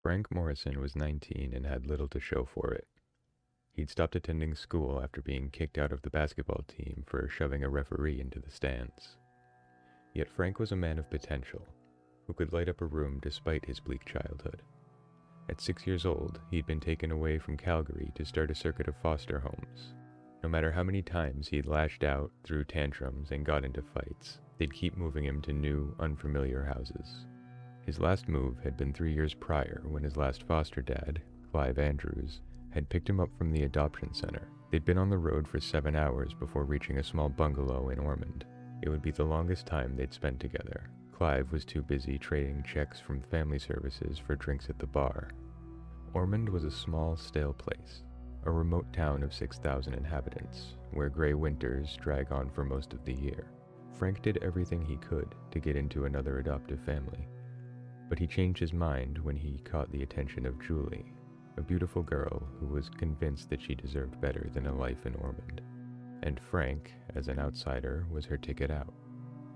Frank Morrison was 19 and had little to show for it. He'd stopped attending school after being kicked out of the basketball team for shoving a referee into the stands. Yet Frank was a man of potential, who could light up a room despite his bleak childhood. At 6 years old, he'd been taken away from Calgary to start a circuit of foster homes. No matter how many times he'd lashed out, threw tantrums, and got into fights, they'd keep moving him to new, unfamiliar houses. His last move had been 3 years prior when his last foster dad, Clive Andrews, had picked him up from the adoption center. They'd been on the road for 7 hours before reaching a small bungalow in Ormond. It would be the longest time they'd spent together. Clive was too busy trading checks from family services for drinks at the bar. Ormond was a small, stale place, a remote town of 6,000 inhabitants, where gray winters drag on for most of the year. Frank did everything he could to get into another adoptive family, but he changed his mind when he caught the attention of Julie, a beautiful girl who was convinced that she deserved better than a life in Ormond. And Frank, as an outsider, was her ticket out.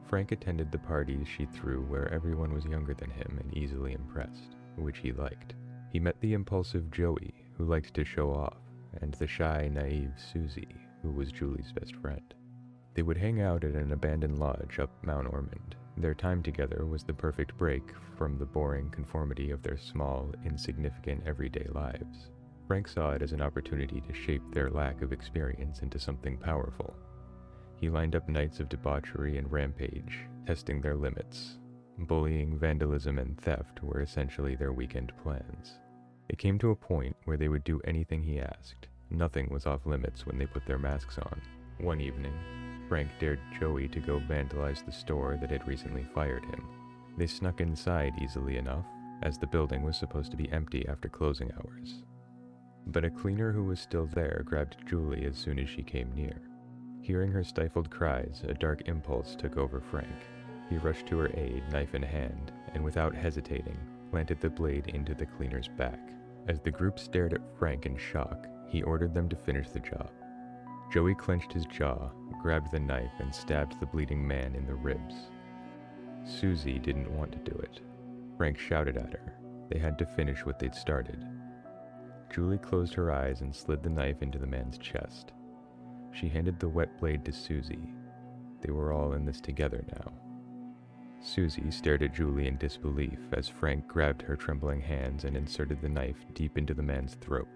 Frank attended the parties she threw where everyone was younger than him and easily impressed, which he liked. He met the impulsive Joey, who liked to show off, and the shy, naive Susie, who was Julie's best friend. They would hang out at an abandoned lodge up Mount Ormond. Their time together was the perfect break from the boring conformity of their small, insignificant everyday lives. Frank saw it as an opportunity to shape their lack of experience into something powerful. He lined up nights of debauchery and rampage, testing their limits. Bullying, vandalism, and theft were essentially their weekend plans. It came to a point where they would do anything he asked. Nothing was off limits when they put their masks on. One evening, Frank dared Joey to go vandalize the store that had recently fired him. They snuck inside easily enough, as the building was supposed to be empty after closing hours. But a cleaner who was still there grabbed Julie as soon as she came near. Hearing her stifled cries, a dark impulse took over Frank. He rushed to her aid, knife in hand, and without hesitating, planted the blade into the cleaner's back. As the group stared at Frank in shock, he ordered them to finish the job. Joey clenched his jaw, grabbed the knife, and stabbed the bleeding man in the ribs. Susie didn't want to do it. Frank shouted at her. They had to finish what they'd started. Julie closed her eyes and slid the knife into the man's chest. She handed the wet blade to Susie. They were all in this together now. Susie stared at Julie in disbelief as Frank grabbed her trembling hands and inserted the knife deep into the man's throat.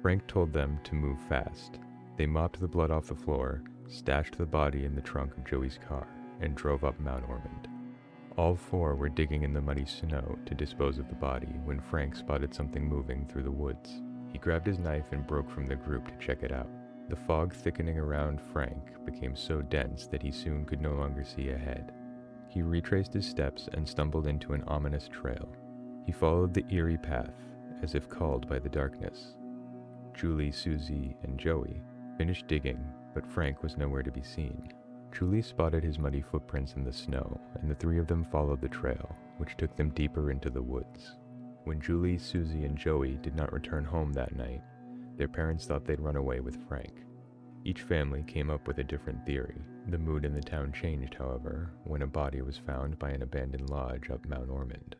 Frank told them to move fast. They mopped the blood off the floor, stashed the body in the trunk of Joey's car, and drove up Mount Ormond. All four were digging in the muddy snow to dispose of the body when Frank spotted something moving through the woods. He grabbed his knife and broke from the group to check it out. The fog thickening around Frank became so dense that he soon could no longer see ahead. He retraced his steps and stumbled into an ominous trail. He followed the eerie path, as if called by the darkness. Julie, Susie, and Joey finished digging, but Frank was nowhere to be seen. Julie spotted his muddy footprints in the snow, and the three of them followed the trail, which took them deeper into the woods. When Julie, Susie, and Joey did not return home that night, their parents thought they'd run away with Frank. Each family came up with a different theory. The mood in the town changed, however, when a body was found by an abandoned lodge up Mount Ormond.